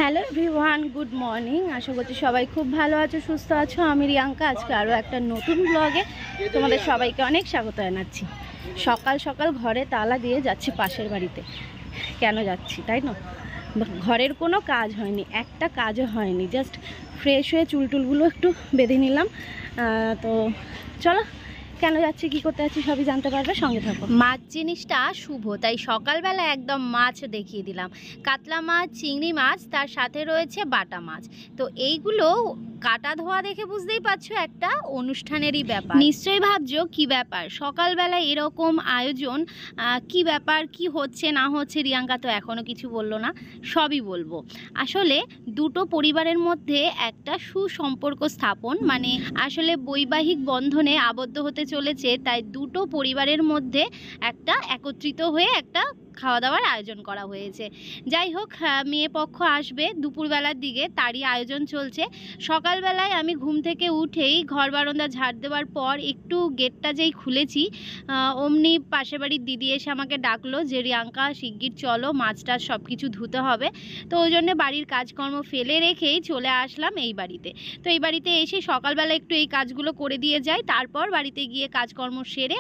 Hello everyone, good morning. আশা করছি সবাই খুব ভালো আছো, সুস্থ আছো। আমি রিয়াঙ্কা। আজকে আরও একটা নতুন ব্লগে তোমাদের সবাইকে অনেক স্বাগত জানাচ্ছি। সকাল সকাল ঘরে তালা দিয়ে যাচ্ছি পাশের বাড়িতে। কেন যাচ্ছি তাই না? ঘরের কোনো কাজ হয়নি, একটা কাজও হয়নি, জাস্ট ফ্রেশ হয়ে চুলটুলগুলো একটু বেঁধে নিলাম। তো চলো, কেন যাচ্ছি, কি করতে যাচ্ছি সবই জানতে পারবে, সঙ্গে থাকো। মাছ জিনিসটা শুভ, তাই সকালবেলা একদম মাছ দেখিয়ে দিলাম। কাতলা মাছ, চিংড়ি মাছ, তার সাথে রয়েছে বাটা মাছ। তো এইগুলো কাটা ধোয়া দেখে বুঝতেই পারছো একটা অনুষ্ঠানেরই ব্যাপার। নিশ্চয়ই ভাবছো কি ব্যাপার সকালবেলা এরকম আয়োজন, কি ব্যাপার, কি হচ্ছে না হচ্ছে। রিয়াঙ্কা তো এখনো কিছু বললো না, সবই বলবো। আসলে দুটো পরিবারের মধ্যে একটা সুসম্পর্ক স্থাপন, মানে আসলে বৈবাহিক বন্ধনে আবদ্ধ হতে চলেছে, তাই দুটো পরিবারের মধ্যে একটা একত্রিত হয়ে একটা খাওয়া দাওয়ার আয়োজন করা হয়েছে। যাই হোক, মেয়ে পক্ষ আসবে দুপুরবেলার দিকে, তারই আয়োজন চলছে। সকালবেলায় আমি ঘুম থেকে উঠেই ঘর বারান্দা ঝাড় দেওয়ার পর একটু গেটটা যেই খুলেছি, অমনি পাশের বাড়ির দিদি এসে আমাকে ডাকলো যে রিয়াঙ্কা শিগগির চলো, মাছটা সব কিছু ধুতে হবে। তো ওই জন্য বাড়ির কাজকর্ম ফেলে রেখেই চলে আসলাম এই বাড়িতে। তো এই বাড়িতে এসে সকালবেলা একটু এই কাজগুলো করে দিয়ে যাই, তারপর বাড়িতে গিয়ে কাজকর্ম সেরে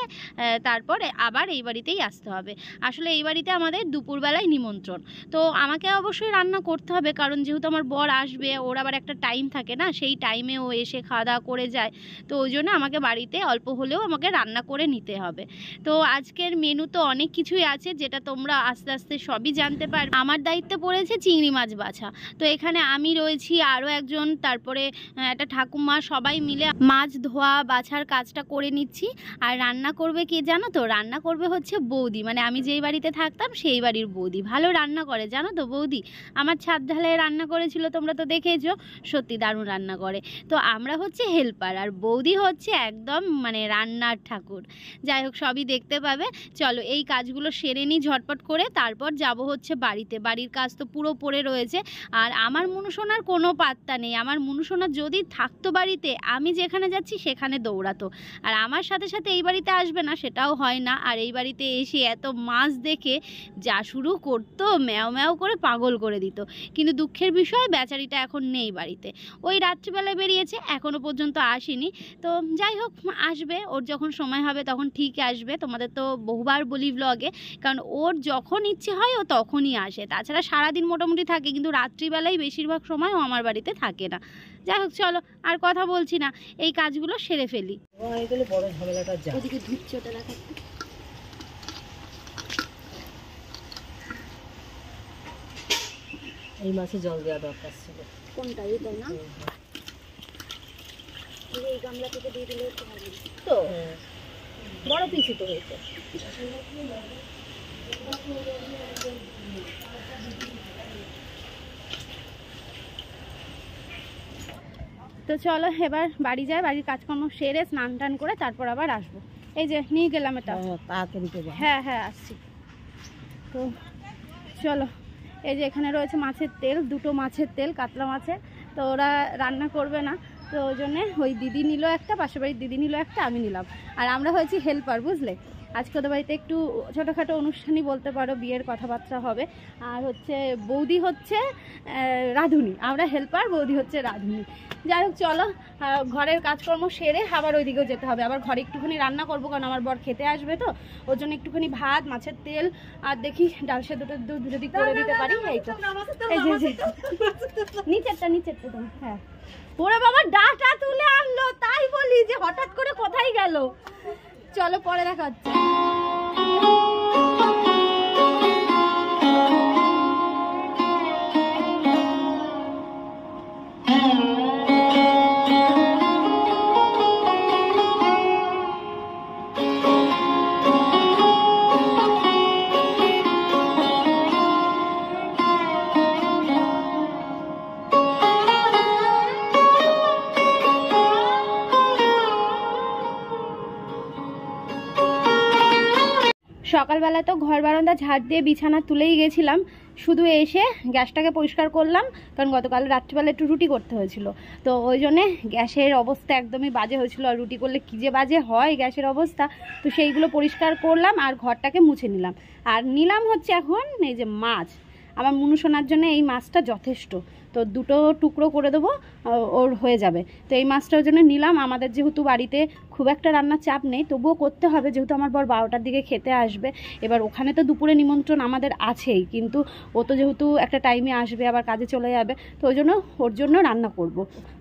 তারপর আবার এই বাড়িতেই আসতে হবে। আসলে এই বাড়িতে আমাদের দুপুরবেলায় নিমন্ত্রণ, তো আমাকে অবশ্যই রান্না করতে হবে, কারণ যেহেতু আমার বর আসবে, ওর আবার একটা টাইম থাকে না, সেই টাইমে ও এসে খাওয়া দাওয়া করে যায়। তো ওই জন্য আমাকে বাড়িতে অল্প হলেও আমাকে রান্না করে নিতে হবে। তো আজকের মেনু তো অনেক কিছুই আছে, যেটা তোমরা আস্তে আস্তে সবই জানতে পারবে। আমার দায়িত্বে পড়েছে চিংড়ি মাছ বাছা। তো এখানে আমি রয়েছি, আরও একজন, তারপরে একটা ঠাকুমা, সবাই মিলে মাছ ধোয়া বাছার কাজটা করে নিচ্ছি। আর রান্না করবে কে জানো তো? রান্না করবে হচ্ছে বৌদি, মানে আমি যেই বাড়িতে থাকতাম সেই বাড়ির বৌদি। ভালো রান্না করে জানো তো বৌদি। আমার ছাদ ঢালায় রান্না করেছিল, তোমরা তো দেখেছো, সত্যি দারুণ রান্না করে। তো আমরা হচ্ছে হেল্পার, আর বৌদি হচ্ছে একদম মানে রান্নার ঠাকুর। যাই হোক, সবই দেখতে পাবে। চলো এই কাজগুলো সেরে নিই ঝটপট করে, তারপর যাব হচ্ছে বাড়িতে। বাড়ির কাজ তো পুরো পড়ে রয়েছে। আর আমার মুনুসোনার কোনো পাত্তা নেই। আমার মুনুসোনা যদি থাকতো বাড়িতে, আমি যেখানে যাচ্ছি সেখানে দৌড়াতো। আর আমার সাথে সাথে এই বাড়িতে আসবে না সেটাও হয় না। আর এই বাড়িতে এসে এত মাছ দেখে যা শুরু করতো, ম্যাও ম্যাও করে পাগল করে দিত। কিন্তু দুঃখের বিষয়, বেচারিটা এখন নেই বাড়িতে। ওই রাত্রিবেলায় বেরিয়েছে, এখনও পর্যন্ত আসেনি। তো যাই হোক, আসবে, ওর যখন সময় হবে তখন ঠিক আসবে। তোমাদের তো বহুবার বলি ব্লগে, কারণ ওর যখন ইচ্ছে হয় ও তখনই আসে। তাছাড়া সারাদিন মোটামুটি থাকে, কিন্তু রাত্রিবেলায় বেশিরভাগ সময় ও আমার বাড়িতে থাকে না। যাই হোক, চলো আর কথা বলছি না, এই কাজগুলো সেরে ফেলি। এই মাছে জল দেওয়া দরকার ছিল। কোনটা? এটাই না? এই গামলা থেকে দিয়ে দিলে একটু ভালো তো। বড় পিসি তো হয়েছে। তো চলো এবার বাড়ি যাই, বাড়ির কাজকর্ম সেরে স্নান টান করে তারপর আবার আসবো। এই যে নিয়ে গেলাম এটা, তাড়াতাড়ি। হ্যাঁ হ্যাঁ আসছি। তো চলো, এই যে এখানে রয়েছে মাছের তেল, দুটো মাছের তেল, কাতলা মাছের। তো ওরা রান্না করবে না, তো ওই জন্যে ওই দিদি নিল একটা, পাশের বাড়ির দিদি নিল একটা, আমি নিলাম। আর আমরা হয়েছি হেল্পার, বুঝলে। আজকে ওদের বাড়িতে একটু ছোটোখাটো অনুষ্ঠানই বলতে পারো, বিয়ের কথাবার্তা হবে। আর হচ্ছে বৌদি হচ্ছে রাঁধুনি, আমরা হেল্পার, বৌদি হচ্ছে রাঁধুনি। যাই হোক চলো, ঘরের কাজকর্ম সেরে আবার ওইদিকেও যেতে হবে। আবার ঘরে একটুখানি রান্না করবো, কারণ আমার বর খেতে আসবে, তো ওর জন্য একটুখানি ভাত, মাছের তেল, আর দেখি ডাল সেদ্ধটা দুধ যদি করে দিতে পারি। এই তো এই যে নিচেরটা তো, হ্যাঁ। ওরে বাবা, ডাটা তুলে আনলো, তাই বলি যে হঠাৎ করে কোথায় গেল। চলো পরে দেখা হচ্ছে। সকালবেলা তো ঘর বারান্দা ঝাড় দিয়ে বিছানা তুলেই গেছিলাম, শুধু এসে গ্যাসটাকে পরিষ্কার করলাম, কারণ গতকাল রাত্রিবেলা একটু রুটি করতে হয়েছিল। তো ওই জন্যে গ্যাসের অবস্থা একদমই বাজে হয়েছিল, আর রুটি করলে কী যে বাজে হয় গ্যাসের অবস্থা। তো সেইগুলো পরিষ্কার করলাম আর ঘরটাকে মুছে নিলাম। আর নিলাম হচ্ছে এখন এই যে মাছ। আমার মুনুসোনার জন্য এই মাছটা যথেষ্ট। তো দুটো টুকরো করে দেবো, ওর হয়ে যাবে। তো এই মাছটার জন্য নিলাম। আমাদের যেহেতু বাড়িতে খুব একটা রান্নার চাপ নেই, তবুও করতে হবে, যেহেতু আমার বর 12টার দিকে খেতে আসবে। এবার ওখানে তো দুপুরে নিমন্ত্রণ আমাদের আছেই, কিন্তু ও তো যেহেতু একটা টাইমে আসবে, আবার কাজে চলে যাবে, তো ওই জন্য ওর জন্য রান্না করব।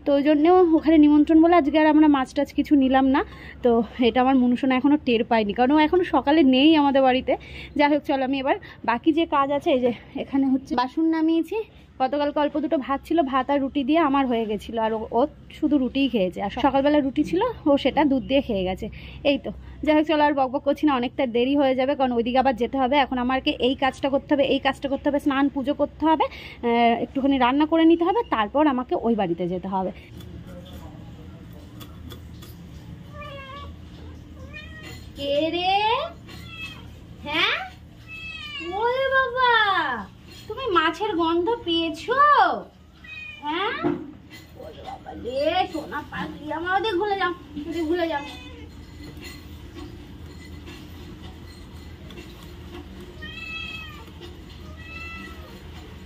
তো ওই জন্যেও ওখানে নিমন্ত্রণ বলে আজকে আর আমরা মাছ টাছ কিছু নিলাম না। তো এটা আমার মুনুসোনা এখনও টের পাইনি, কারণ ও এখনও সকালে নেই আমাদের বাড়িতে। যাই হোক, চলো আমি এবার বাকি যে কাজ আছে, এই যে এখানে হচ্ছে বাসন নামিয়েছি। গতকালকে অল্প দুটো ভাত ছিল, ভাত আর রুটি দিয়ে আমার হয়ে গেছিলো, আর ও শুধু রুটিই খেয়েছে। আর সকালবেলা রুটি ছিল, ও সেটা দুধ দিয়ে খেয়ে গেছে। এই তো, যাই হোক চলো আর বকবক করছি না, অনেকটা দেরি হয়ে যাবে, কারণ ওইদিকে আবার যেতে হবে। এখন আমাকে এই কাজটা করতে হবে, এই কাজটা করতে হবে, স্নান পুজো করতে হবে, একটুখানি রান্না করে নিতে হবে, তারপর আমাকে ওই বাড়িতে যেতে হবে। কে রে? হ্যাঁ, ওরে বাবা, তুমি মাছের গন্ধ পেয়েছো? হ্যাঁ, ওরে বাবা রে, সোনা পাগলি আমার, ওদের ভুলে যাও, ওদের ভুলে যাও।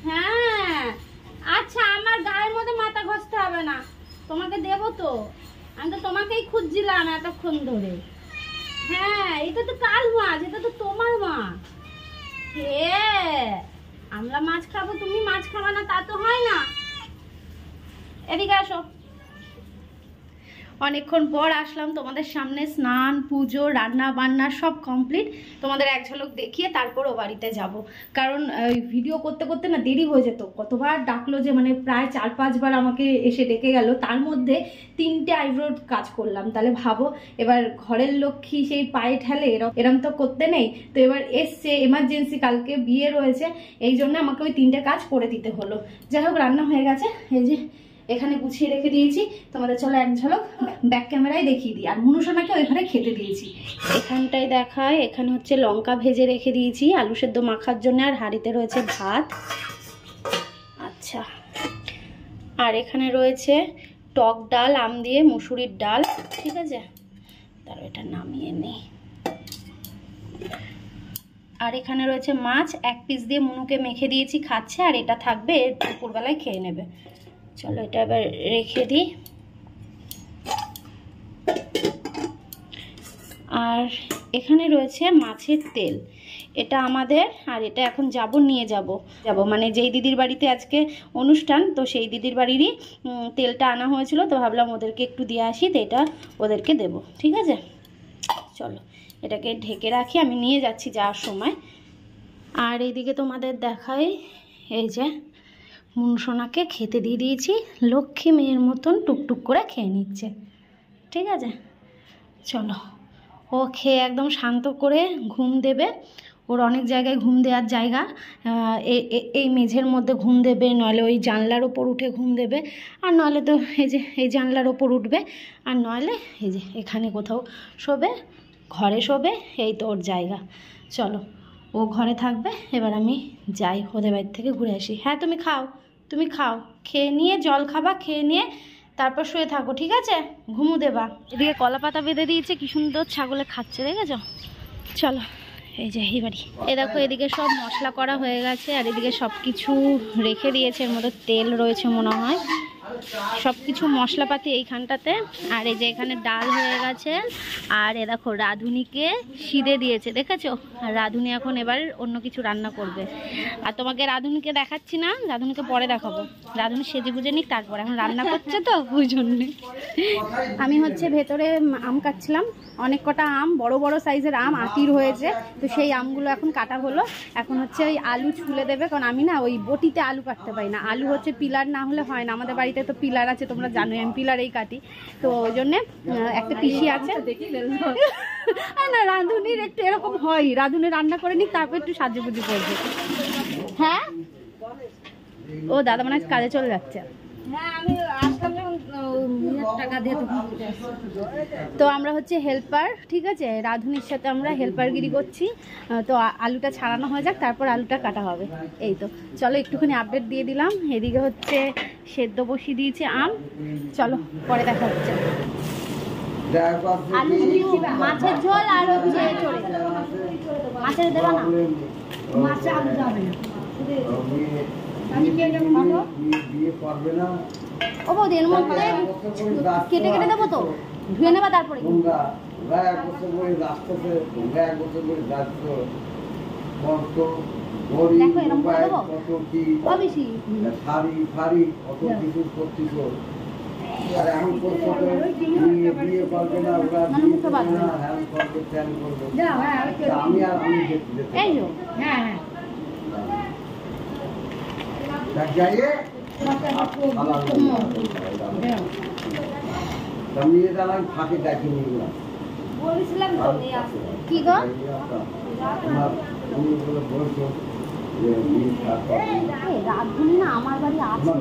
হ্যাঁ, আচ্ছা, আমার গায়ের মধ্যে মাথা ঘষতে হবে না, তোমাকে দেবো তো। আমি তো তোমাকেই খুঁজছিলাম এতক্ষণ ধরে। হ্যাঁ, এটা তো কাল মাছ, এটা তো তোমার মাছ। আমরা মাছ খাবো, তুমি মাছ খাবা না, তা তো হয় না। এদিকে আসো। অনেকক্ষণ পর আসলাম তোমাদের সামনে, স্নান পুজো রান্না বান্না সব কমপ্লিট। তোমাদের এক ঝলক দেখিয়ে তারপর ও বাড়িতে যাব, কারণ ভিডিও করতে করতে না দেরি হয়ে যেত। কতবার ডাকলো যে, মানে প্রায় 4-5 বার আমাকে এসে ডেকে গেল, তার মধ্যে 3টে আইব্রোর কাজ করলাম। তাহলে ভাবো, এবার ঘরের লক্ষ্মী সেই পায়ে ঠেলে এরম তো করতে নেই। তো এবার এসছে এমার্জেন্সি, কালকে বিয়ে রয়েছে, এই জন্য আমাকে ওই 3টে কাজ করে দিতে হলো। যাই হোক, রান্না হয়ে গেছে, এই যে এখানে গুছিয়ে রেখে দিয়েছি। তোমাদের চলো এক ঝলক ব্যাক ক্যামেরায় দেখিয়ে দিই। আর মুনুসোনাকে ওইখানে খেতে দিয়েছি। এখানটায় দেখায়, এখানে হচ্ছে লঙ্কা ভেজে রেখে দিয়েছি আলু সেদ্ধ মাখার জন্য, আর হাঁড়িতে রয়েছে ভাত। আচ্ছা, আর এখানে রয়েছে টক ডাল, আম দিয়ে মুসুরির ডাল, ঠিক আছে। তারপর এটা নামিয়ে নেই। আর এখানে রয়েছে মাছ, 1 পিস দিয়ে মুনুকে মেখে দিয়েছি, খাচ্ছে, আর এটা থাকবে, দুপুরবেলায় খেয়ে নেবে। চলো এটা এবার রেখে দিই। আর এখানে রয়েছে মাছের তেল, এটা আমাদের, আর এটা এখন নিয়ে যাব মানে যেই দিদির বাড়িতে আজকে অনুষ্ঠান, তো সেই দিদির বাড়িরই তেলটা আনা হয়েছিল, তো ভাবলাম ওদেরকে একটু দিয়ে আসি, তো এটা ওদেরকে দেব, ঠিক আছে। চলো এটাকে ঢেকে রাখি, আমি নিয়ে যাচ্ছি যাওয়ার সময়। আর এইদিকে তোমাদের দেখাই, এই যে মুনসোনাকে খেতে দিয়ে দিয়েছি, লক্ষ্মী মেয়ের মতন টুকটুক করে খেয়ে নিচ্ছে, ঠিক আছে। চলো, ও খেয়ে একদম শান্ত করে ঘুম দেবে। ওর অনেক জায়গায় ঘুম দেওয়ার জায়গা, এই মেঝের মধ্যে ঘুম দেবে, নইলে ওই জানলার ওপর উঠে ঘুম দেবে, আর নইলে তো এই যে এই জানলার ওপর উঠবে, আর নইলে এই যে এখানে কোথাও শোবে, ঘরে শোবে, এই তো ওর জায়গা। চলো, ও ঘরে থাকবে, এবার আমি যাই ওদের বাড়ি থেকে ঘুরে আসি। হ্যাঁ, তুমি খাও, তুমি খাও, খেয়ে নিয়ে জল খাবা, খেয়ে নিয়ে তারপর শুয়ে থাকো, ঠিক আছে, ঘুমু দেবা। এদিকে কলা পাতা বেঁধে দিয়েছে, কি সুন্দর ছাগলে খাচ্ছে, দেখেছো। চলো, এই যে এই বাড়ি, এ দেখো, এদিকে সব মশলা করা হয়ে গেছে, আর এদিকে সব কিছু রেখে দিয়েছে, এর মধ্যে তেল রয়েছে মনে হয়, সব কিছু মশলাপাতি এইখানটাতে। আর এই যে এখানে ডাল হয়ে গেছে, আর এ দেখো রাঁধুনিকে সিদে দিয়েছে, দেখেছো। আর রাঁধুনি এখন এবার অন্য কিছু রান্না করবে। আর তোমাকে রাঁধুনিকে দেখাচ্ছি না, রাঁধুনিকে পরে দেখাবো, রাঁধুনি সেজে গুজে নিক, তারপর এখন রান্না করছে, তো ওই জন্যে। আমি হচ্ছে ভেতরে আম কাটছিলাম, অনেক কটা আম, বড় বড় সাইজের আম আটির হয়েছে, তো সেই আমগুলো এখন কাটা হলো। এখন হচ্ছে ওই আলু ছুলে দেবে, কারণ আমি না ওই বটিতে আলু কাটতে পারি না, আলু হচ্ছে পিলার না হলে হয় না। আমাদের বাড়িতে তো পিলার আছে, তোমরা জানোই, আমি পিলারেই কাটি। তো ওই জন্যে একটা পিসি আছে, না রাঁধুনির একটু এরকম হয়, রাঁধুনি রান্না করে নিক, তারপর একটু সাজুগুজু করবে। হ্যাঁ, ও দাদা মানে কাজে চলে যাচ্ছে। হ্যাঁ, আমি আসলাম যখন টাকা দিয়ে, তো আমরা হচ্ছে হেল্পার, ঠিক আছে, রাঁধুনির সাথে আমরা হেল্পারগিরি করছি। তো আলুটা ছাড়ানো হয়ে যাক, তারপর আলুটা কাটা হবে। এই তো, চলো একটুখানি আপডেট দিয়ে দিলাম। এদিকে হচ্ছে সেদ্ধ বসিয়ে দিয়েছে আম, চলো পরে দেখা হচ্ছে। আলু মাছের ঝোল আর হচ্ছে চড়ে মাছের দেবা না, মাছে আলু যাবে না, শুধু বিয়ে করবে না। ও বৌদি এর মধ্যে কেটে কেটে দেবো তো, ধুয়ে নেবা তারপরে। তোমরা 1 বছর করে রাস্তাতে, তোমরা 1 বছর করে যাচ্ছ, কত গরিব মোবাইল, কত কি শাড়ি কত কিছু করতেছ। আর এখন করছো তো বিয়ে করবে না, ওরা বিয়ে করবে না, হ্যাঁ করবে, ত্যান করবে। আমি দেখতে যাইয়ে ফাঁকে দেখিনি কি গো বলছো রাধুনি না আমার বাড়ি আছে,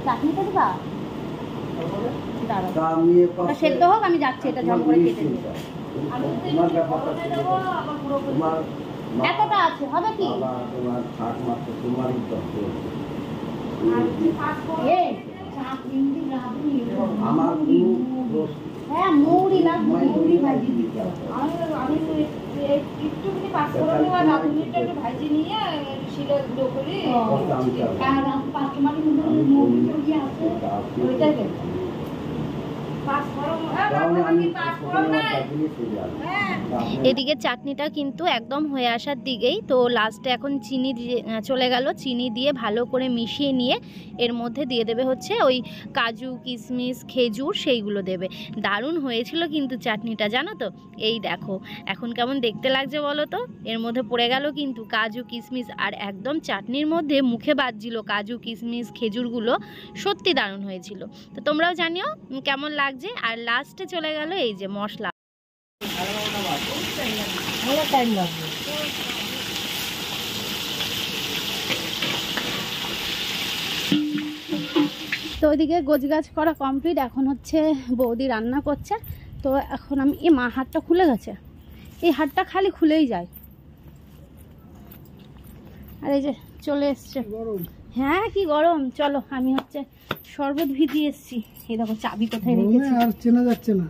চাটনিটা দিবা, সেদ্ধ হোক, আমি যাচ্ছি এটা ঝল করে কেটে দেবো। এতটা আছে, হবে কি? হ্যাঁ মৌরি লাগবে, মৌরি ভাজি দিতে হবে। একটুখানি পাঁচফোড়ন আর রাঁধুনিটা একটু ভাজি নিয়ে শিলে গুঁড়ো করে পাঁচমারি মৌরি আছে ওইটাই দেবো। এদিকে চাটনিটা কিন্তু একদম হয়ে আসার দিকেই, তো লাস্টে এখন চিনি চলে গেল, চিনি দিয়ে ভালো করে মিশিয়ে নিয়ে এর মধ্যে দিয়ে দেবে হচ্ছে ওই কাজু কিশমিশ খেজুর, সেইগুলো দেবে। দারুণ হয়েছিল কিন্তু চাটনিটা, জানো তো। এই দেখো এখন কেমন দেখতে লাগছে বলো তো, এর মধ্যে পড়ে গেল কিন্তু কাজু কিশমিশ, আর একদম চাটনির মধ্যে মুখে বাজছিল কাজু কিশমিশ খেজুরগুলো, সত্যি দারুণ হয়েছিল। তো তোমরাও জানিও কেমন লাগছে। আর লাস্টে চলে গেল এই যে মশলা। তো ওইদিকে গোছগাছ করা কমপ্লিট, এখন হচ্ছে বৌদি রান্না করছে। তো এখন আমি এই মা হাতটা খুলে গেছে, এই হাতটা খালি খুলেই যায়। আর এই যে চলে এসছে, হ্যাঁ কি গরম। চলো আমি হচ্ছে শরবত ভিজিয়ে এসছি। এই দেখো চাবি কোথায় রেখেছি, আর চেনা যাচ্ছে না।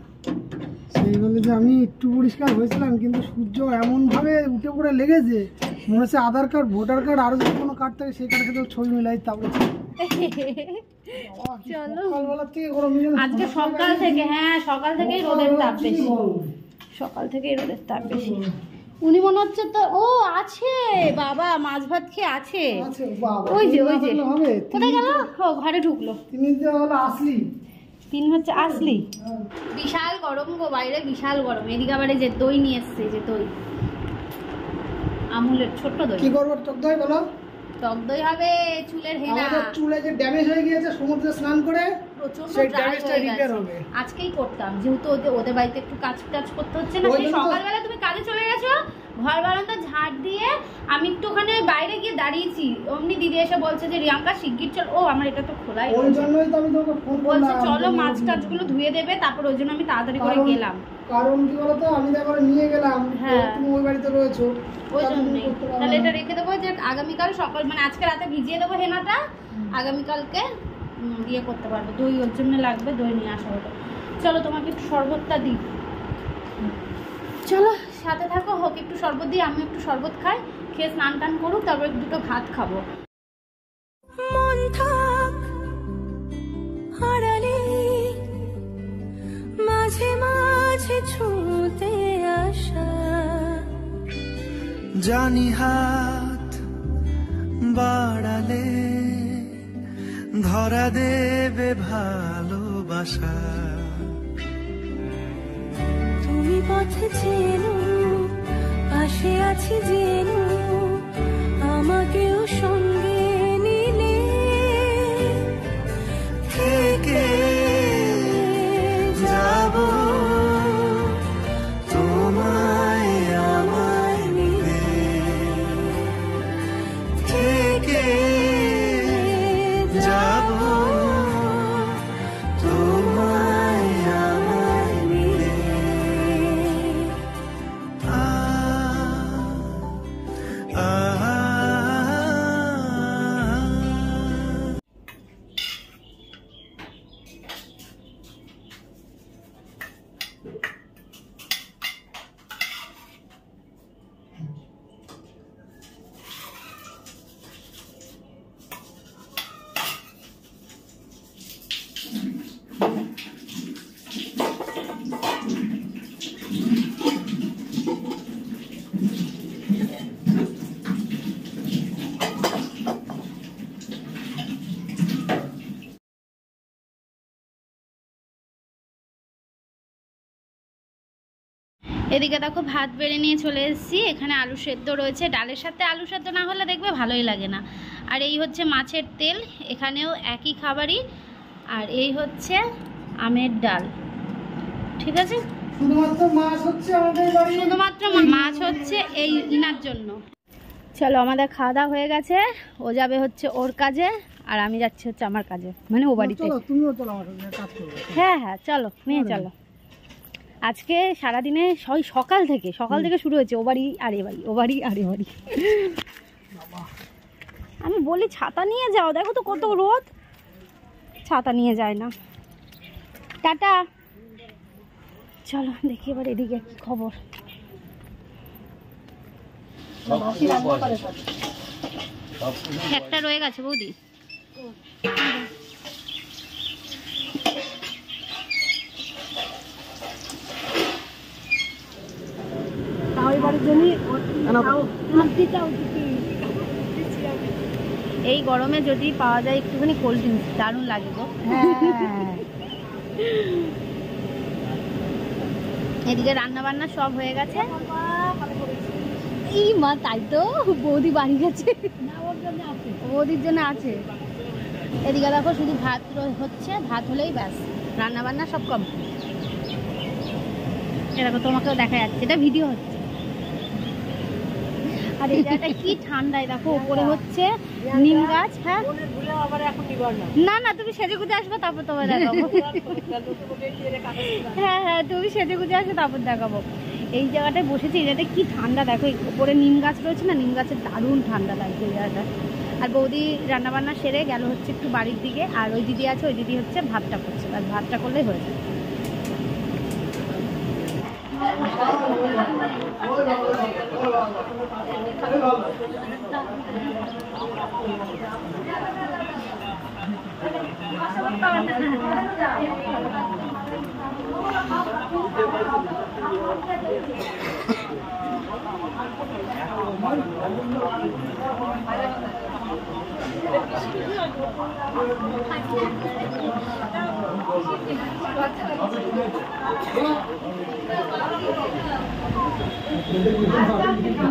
সেই বলে যে আমি একটু পরিষ্কার হয়েছিলাম, কিন্তু সূর্য এমন ভাবে উঠে পড়ে লেগেছে, মনে হচ্ছে আধার কার্ড, ভোটার কার্ড, আরো যদি কোনো কার্ড থাকে সেই কার্ডের সাথে ছবি মিলাই, তারপরে চলো সকালবেলার থেকে গরম। আজকে সকাল থেকে, হ্যাঁ সকাল থেকেই রোদের তাপ বেশি, সকাল থেকেই রোদের তাপ বেশি। উনি মনে হচ্ছে তো, ও আছে বাবা মাছ ভাত খেয়ে আছে, ওই যে ওই যে কোথায় গেল, ও ঘরে ঢুকলো। তিনি যে হলো আসলি, তিনি হচ্ছে আসলি। বিশাল গরম গো বাইরে, বিশাল গরম। এদিকে আবার এই যে দই নিয়ে এসছে, যে দই আমুলের ছোট্ট দই। কি করবো টক দই বলো? টক দই হবে, চুলের হেনা। আমাদের চুলে যে ড্যামেজ হয়ে গিয়েছে সমুদ্রে স্নান করে, সেই ড্যামেজটা রিপেয়ার হবে। আজকেই করতাম, যেহেতু ওদের বাড়িতে একটু কাজ করতে হচ্ছে না। সকালবেলা তুমি কাজে চলে গেছো, ঘর বারান্দা ঝাড় দিয়ে আমি একটু ওখানে বাইরে গিয়ে দাঁড়িয়েছি, অমনি দিদি এসে বলছে যে রিয়াঙ্কা শিগগির চল। ও আমার এটা তো খোলাই, ওই জন্যই তো আমি তোমাকে ফোন বলছে করলাম, চলো মাছ টাছগুলো ধুয়ে দেবে, তারপর ওই জন্য আমি তাড়াতাড়ি করে গেলাম। কারণ কি বলতো, আমি তো একবার নিয়ে গেলাম, তুমি ওই বাড়িতে রয়েছো, ওই জন্যই। তাহলে এটা রেখে দেবো, যে আগামীকাল সকাল মানে আজকে রাতে ভিজিয়ে দেবো হেনাটা, আগামীকালকে ইয়ে করতে পারবো। দই ওর জন্য লাগবে, দই নিয়ে আসা হলো। চলো তোমাকে একটু শরবতটা দিই, চলো সাথে থাকো, হোক একটু শরবত দিই, আমি একটু শরবত খাই, খেয়ে স্নান টান করুক, তারপর দুটো ভাত খাবো। মন থাক হারালে মাঝে মাঝে ছুঁতে আসা, জানি হাত বাড়ালে ধরা দেবে ভালোবাসা। তুমি পথে চেনো, পাশে আছি জেনো, আমাকেও সঙ্গে নিলে থেকে যাব তোমায় আমায় মিলে, থেকে যাব তোমায় আমায় মিলে। এদিকে দেখো ভাত বেড়ে নিয়ে চলে এসেছি। এখানে আলু সেদ্ধ রয়েছে, ডালের সাথে আলু সেদ্ধ না হলে দেখবে ভালোই লাগে না। আর এই হচ্ছে মাছের তেল, এখানেও একই খাবারই। আর এই হচ্ছে আমের ডাল, ঠিক আছে। শুধুমাত্র মাছ হচ্ছে আমাদের বাড়ি, শুধুমাত্র মাছ হচ্ছে এই ইনার জন্য। চলো আমাদের খাওয়া দাওয়া হয়ে গেছে, ও যাবে হচ্ছে ওর কাজে আর আমি যাচ্ছি হচ্ছে আমার কাজে, মানে ও বাড়িতে। চলো তুমিও চলো আমার সঙ্গে কাজ করবে। হ্যাঁ হ্যাঁ চলো মেয়ে চলো। আজকে সারাদিনে সকাল থেকে শুরু হয়েছে ও বাড়ি আর এ বাড়ি, ও বাড়ি আর এ বাড়ি। আমি বলি ছাতা নিয়ে যাও, দেখো তো কত রোদ, ছাতা নিয়ে যায় না। টাটা। চলো দেখি এবার এদিকে কি খবর। একটা রয়ে গেছে বৌদি। এই গরমে যদি পাওয়া যায় একটুখানি কোল্ড ড্রিঙ্কস, দারুণ লাগে গো। এদিকে রান্না বান্না সব হয়ে গেছে। এই মা, তাই তো বৌদি বাড়ি গেছে, বৌদির জন্য আছে। এদিকে দেখো শুধু ভাত হচ্ছে, ভাত হলেই ব্যাস, রান্না বান্না সব কম। দেখো তোমাকেও দেখা যাচ্ছে, এটা ভিডিও হচ্ছে। আর এই জায়গাটা কি ঠান্ডায়, দেখো উপরে হচ্ছে নিম গাছ। হ্যাঁ না না, তুমি সেজে গুজে আসবে তারপর তোমার দেখাবো। হ্যাঁ হ্যাঁ তুমি সেজে গুজে আসবে তারপর দেখাবো। এই জায়গাটায় বসেছি, এই জায়গাটা কি ঠান্ডা দেখো, উপরে নিম গাছ রয়েছে না, নিম গাছের দারুণ ঠান্ডা লাগছে এই জায়গাটা। আর বৌদি রান্নাবান্না সেরে গেল হচ্ছে একটু বাড়ির দিকে, আর ওই দিদি আছে, ওই দিদি হচ্ছে ভাতটা করছে, আর ভাতটা করলেই হয়ে যায়।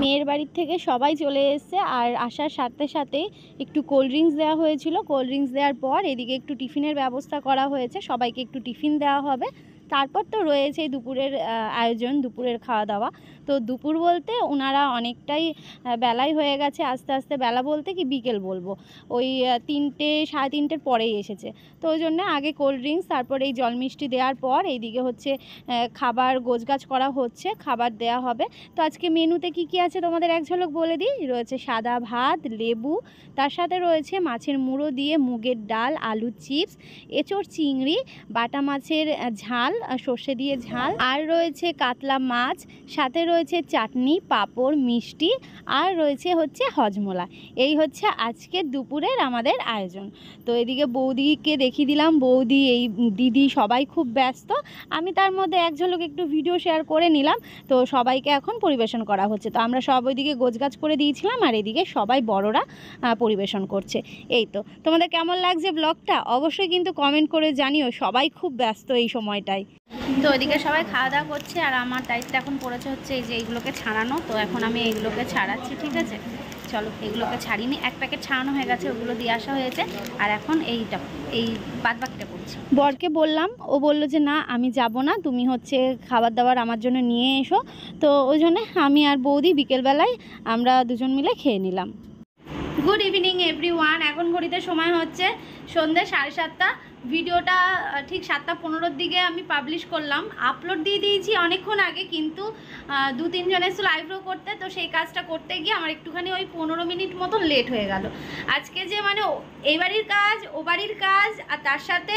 মেয়ের বাড়ির থেকে সবাই চলে এসেছে, আর আসার সাথে সাথে একটু কোল্ড ড্রিঙ্কস দেওয়া হয়েছিল। কোল্ড ড্রিঙ্কস দেওয়ার পর এদিকে একটু টিফিনের ব্যবস্থা করা হয়েছে, সবাইকে একটু টিফিন দেওয়া হবে। তারপর তো রয়েছে দুপুরের আয়োজন, দুপুরের খাওয়া দাওয়া। তো দুপুর বলতে ওনারা অনেকটাই বেলাই হয়ে গেছে, আস্তে আস্তে বেলা বলতে কি বিকেল বলবো, ওই 3টে সাড়ে 3টের পরেই এসেছে। তো ওই জন্য আগে কোল্ড ড্রিঙ্কস, তারপর এই জল মিষ্টি দেওয়ার পর এইদিকে হচ্ছে খাবার গোছগাছ করা হচ্ছে, খাবার দেওয়া হবে। তো আজকে মেনুতে কি কি আছে তোমাদের এক ঝলক বলে দিই। রয়েছে সাদা ভাত, লেবু, তার সাথে রয়েছে মাছের মুড়ো দিয়ে মুগের ডাল, আলু চিপস, এঁচোড় চিংড়ি, বাটা মাছের ঝাল, সর্ষে দিয়ে ঝাল, আর রয়েছে কাতলা মাছ, সাথে রয়েছে চাটনি, পাঁপড়, মিষ্টি, আর রয়েছে হচ্ছে হজমোলা। এই হচ্ছে আজকে দুপুরের আমাদের আয়োজন। তো এদিকে বৌদিকে দেখিয়ে দিলাম, বৌদি এই দিদি সবাই খুব ব্যস্ত, আমি তার মধ্যে এক ঝলক একটু ভিডিও শেয়ার করে নিলাম। তো সবাইকে এখন পরিবেশন করা হচ্ছে। তো আমরা সব ওইদিকে গোছগাছ করে দিয়েছিলাম, আর এদিকে সবাই বড়রা পরিবেশন করছে। এই তো তোমাদের কেমন লাগছে ব্লগটা অবশ্যই কিন্তু কমেন্ট করে জানিও, সবাই খুব ব্যস্ত এই সময়টায়। তো ওইদিকে সবাই খাওয়া দাওয়া করছে, আর আমার দায়িত্ব এখন পড়েছে হচ্ছে এই যে এইগুলোকে ছাড়ানো। তো এখন আমি এইগুলোকে ছাড়াচ্ছি, ঠিক আছে। চলো এগুলোকে ছাড়িনি, এক প্যাকেট ছাড়ানো হয়ে গেছে, ওগুলো দিয়ে আসা হয়েছে। আর এখন এই বাদবাকিটা করছি। বরকে বললাম, ও বলল যে না আমি যাব না, তুমি হচ্ছে খাবার দাবার আমার জন্য নিয়ে এসো। তো ওই জন্যে আমি আর বৌদি বিকেলবেলায় আমরা দুজন মিলে খেয়ে নিলাম। Good evening everyone. এখন ঘড়িতে সময় হচ্ছে সন্ধ্যে 7:30। ভিডিওটা ঠিক 7:15-র দিকে আমি পাবলিশ করলাম, আপলোড দিয়ে দিয়েছি অনেকক্ষণ আগে, কিন্তু 2-3 জন এসেছিল আইব্রো করতে। তো সেই কাজটা করতে গিয়ে আমার একটুখানি ওই 15 মিনিট মতন লেট হয়ে গেল। আজকে যে মানে এই বাড়ির কাজ, ও বাড়ির কাজ, আর তার সাথে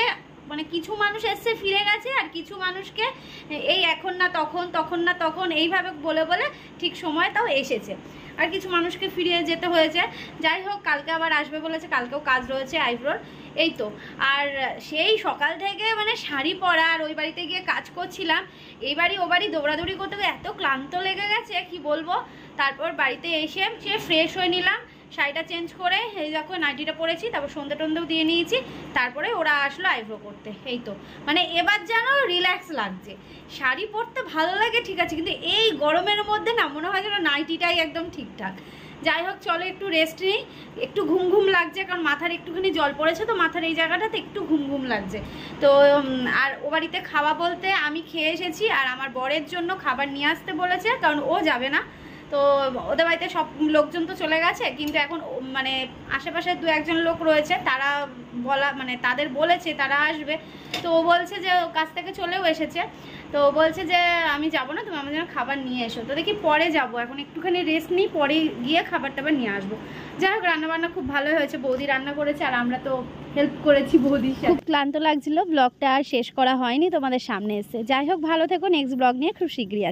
মানে কিছু মানুষ এসছে ফিরে গেছে, আর কিছু মানুষকে এই এখন না তখন, তখন না তখন এইভাবে বলে বলে ঠিক সময়টাও এসেছে, আর কিছু মানুষকে ফিরিয়ে যেতে হয়েছে। যাই হোক, কালকে আবার আসবে বলেছে, কালকেও কাজ রয়েছে আইব্রোর। এই তো, আর সেই সকাল থেকে মানে শাড়ি পরা আর ওই বাড়িতে গিয়ে কাজ করছিলাম, এই বাড়ি ও বাড়ি দৌড়াদৌড়ি করতে এত ক্লান্ত লেগে গেছে কি বলবো। তারপর বাড়িতে এসে ফ্রেশ হয়ে নিলাম, শাড়িটা চেঞ্জ করে এই দেখো নাইটিটা পরেছি, তারপর সন্ধে টন্ধেও দিয়ে নিয়েছি, তারপরে ওরা আসলো আইব্রো করতে। এই তো মানে এবার যেন রিল্যাক্স লাগছে। শাড়ি পরতে ভালো লাগে ঠিক আছে, কিন্তু এই গরমের মধ্যে না মনে হয় যেন নাইটিটাই একদম ঠিকঠাক। যাই হোক চলো একটু রেস্ট নিই, একটু ঘুম ঘুম লাগছে কারণ মাথার একটুখানি জল পড়েছে তো মাথার এই জায়গাটাতে একটু ঘুম ঘুম লাগছে। তো আর ও বাড়িতে খাওয়া বলতে আমি খেয়ে এসেছি, আর আমার বরের জন্য খাবার নিয়ে আসতে বলেছে কারণ ও যাবে না। তো ওদের বাড়িতে সব লোকজন তো চলে গেছে, কিন্তু এখন মানে আশেপাশে 2-1জন লোক রয়েছে, তারা মানে তাদের বলেছে তারা আসবে। তো ও বলছে যে কাছ থেকে চলেও এসেছে, তো বলছে যে আমি যাবো না, তুমি আমার জন্য খাবার নিয়ে এসো। তো দেখি পরে যাব, এখন একটুখানি রেস্ট নিই, পরে গিয়ে খাবার টাবার নিয়ে আসবো। যাই হোক রান্নাবান্না খুব ভালো হয়েছে, বৌদি রান্না করেছে আর আমরা তো হেল্প করেছি বৌদির সাথে। খুব ক্লান্ত লাগছিল, ব্লগটা আর শেষ করা হয়নি, তোমাদের সামনে এসে। যাই হোক ভালো থেকো, নেক্সট ব্লগ নিয়ে খুব শীঘ্রই